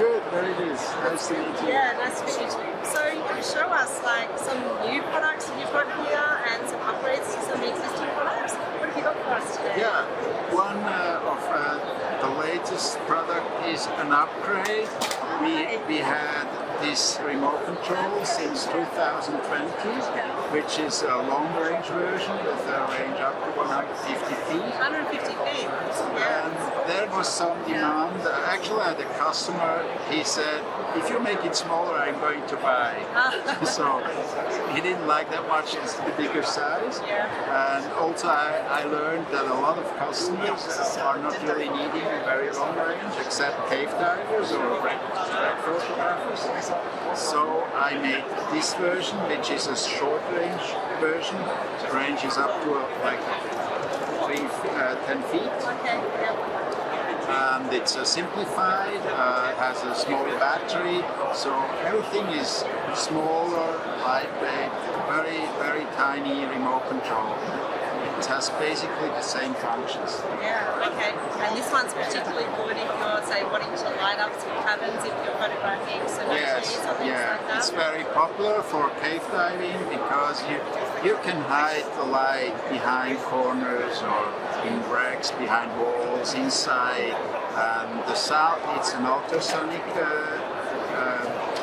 good, very good. Nice to meet you. Yeah, nice to meet you too. So you can show us like some new products that you've got here and some upgrades to some existing products. What have you got for us today? Yeah, one of the latest product is an upgrade. We had this remote control since 2020, which is a long-range version with a range up to 150 feet. 150 feet. Yeah. And there was some demand. Actually, I had a customer, he said, if you make it smaller, I'm going to buy. So he didn't like that much as the bigger size. Yeah. And also I learned that a lot of customers are not really needing a very long range, except cave divers or wreck photographers. So I made this version, which is a short range version. The range is up to like 10 feet. Okay. Yeah. And it's simplified, has a smaller battery, so everything is smaller, lightweight, very, very tiny remote control. It has basically the same functions. Yeah, okay. And this one's particularly good if you're, say, wanting to light up some cabins, if you're photographing cemeteries or things like that. It's very popular for cave diving because you can hide the light behind corners or in racks, behind walls, inside. The sound, it's an ultrasonic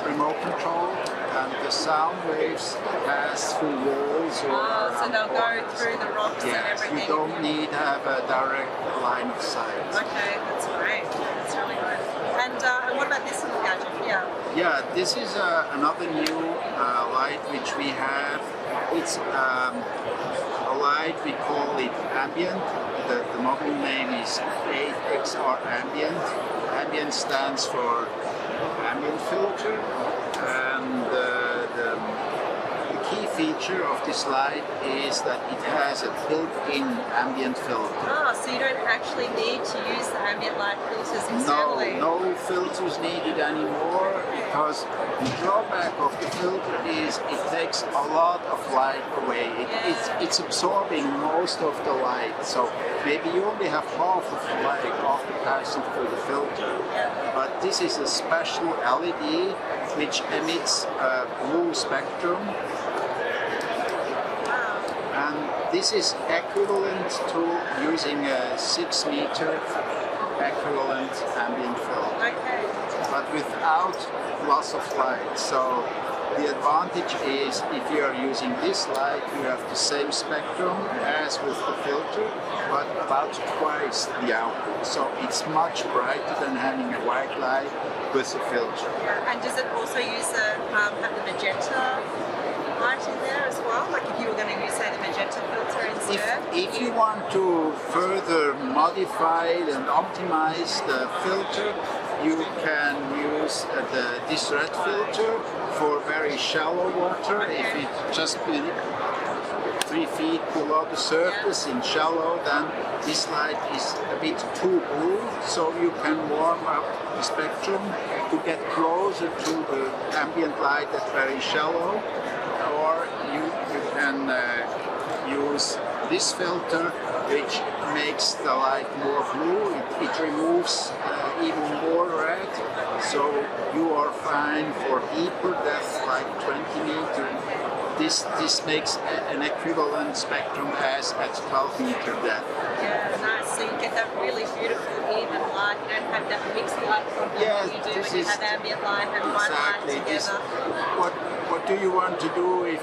remote control, and the sound waves pass through walls or so they'll go through the rocks and yes, everything. you don't need to have a direct line of sight. Okay, that's great. That's really good. And what about this little gadget here? Yeah, this is another new light which we have. It's a light, we call it Ambient. The model name is 8XR Ambient. Ambient stands for ambient filter, and the key feature of this light is that it has a built-in ambient filter. So you don't actually need to use the ambient light filters externally? No filters needed anymore, because the drawback of the filter is it takes a lot of light away. It's absorbing most of the light, so maybe you only have half of the light after passing through the filter. But this is a special LED which emits a blue spectrum. And this is equivalent to using a 6-meter equivalent ambient film, but without loss of light. So the advantage is if you are using this light, you have the same spectrum as with the filter, but about twice the output. So it's much brighter than having a white light with the filter. And does it also use have the magenta light in there as well? Like if you were going to use, say, the magenta filter instead? If you want to further modify and optimize the filter, you can use this red filter for very shallow water. If it's just 3 feet below the surface in shallow, then this light is a bit too blue, so you can warm up the spectrum to get closer to the ambient light at very shallow. Or you can use this filter, which makes the light more blue. It removes even more red, so you are fine for deeper depth, like 20 meters. This makes an equivalent spectrum as at 12 meter depth. Yeah, nice. So you get that really beautiful even light. You don't have that mixed light problem you do when you have ambient light and white light together. What do you want to do if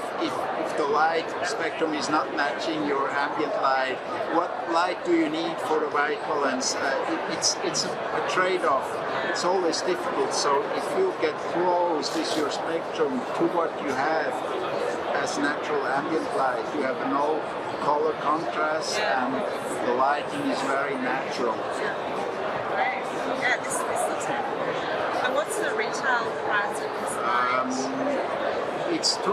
the light spectrum is not matching your ambient light? What light do you need for the white balance? It's a trade-off. It's always difficult. So if you get close with your spectrum to what you have as natural ambient light, you have no color contrast and the lighting is very natural. Great. Yeah, this looks good. And what's the retail price of this light? It's $2,840.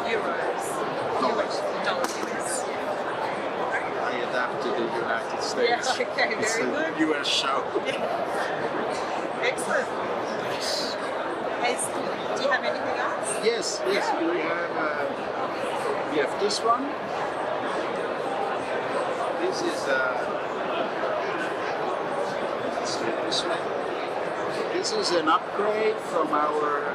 Euros. Dollars. US. I adapt to the United States. Yeah, okay, it's very a good. US show. Excellent. Do you have anything else? Yes, we have this one. This is let's do it this way. This is an upgrade from our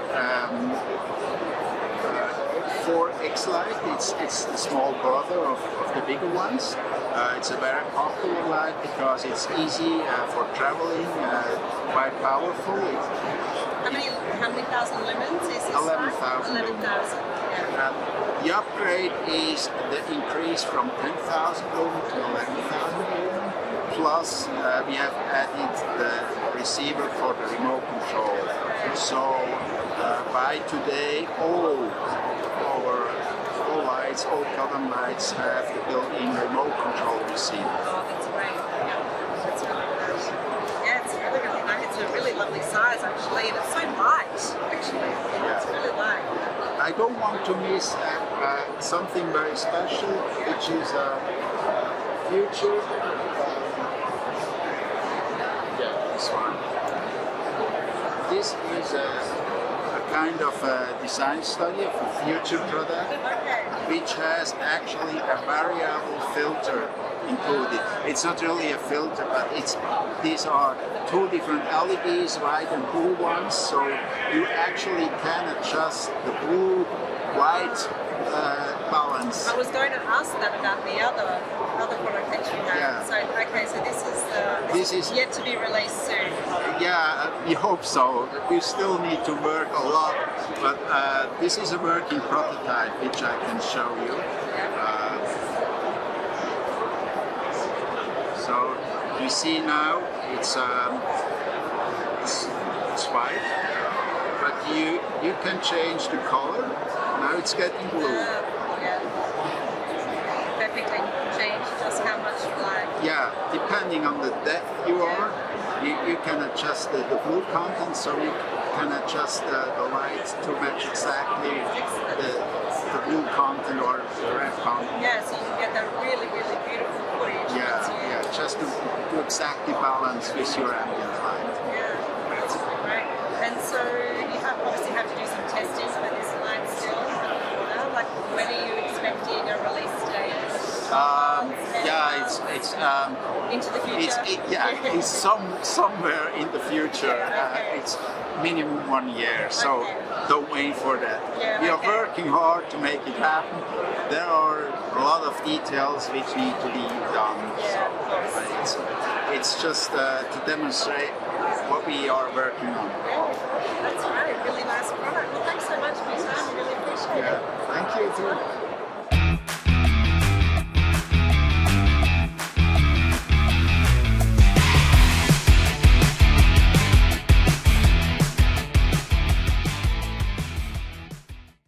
4X light. It's the small brother of the bigger ones. It's a very popular light because it's easy for traveling, quite powerful. How many thousand lumens is this? 11,000. 11,000. Yeah. The upgrade is the increase from 10,000 lumen to 11,000 lumen. Plus, we have added the receiver for the remote control. So by today, all lights, all Keldan lights have the built-in remote control receiver. Oh, that's great. Yeah, that's really nice. Yeah, it's really nice. It's a really lovely size actually, and it's so light. Actually, it's really light. I don't want to miss something very special, which is future. This one. This is a kind of a design study of a future product, which has actually a variable filter included. It's not really a filter, but these are two different LEDs, white and blue ones, so you actually can adjust the blue-white balance. I was going to ask that about the other product that you have. Yeah. So okay, so this is yet to be released soon. Yeah, we hope so. We still need to work a lot, but this is a working prototype which I can show you. So you see now it's white, but you can change the color. Now it's getting blue. Yeah. Perfectly. Change just how much light. Yeah, depending on the depth you are, you can adjust the blue content, so you can adjust the light to match exactly the blue content or the red content. Yeah, so you can get that really, really beautiful footage. Yeah, just to exactly balance with your ambient light. Yeah, that's great. And so you obviously have to do some testing for this light still. Like, when are you expecting a release date? Yeah, it's into the future. It's somewhere in the future. It's minimum 1 year, so don't wait for that. Yeah, we are working hard to make it happen. There are a lot of details which need to be done. So it's just to demonstrate what we are working on. Yeah, that's right. Really nice product. Well, thanks so much for your time. I really appreciate it. Thank you too.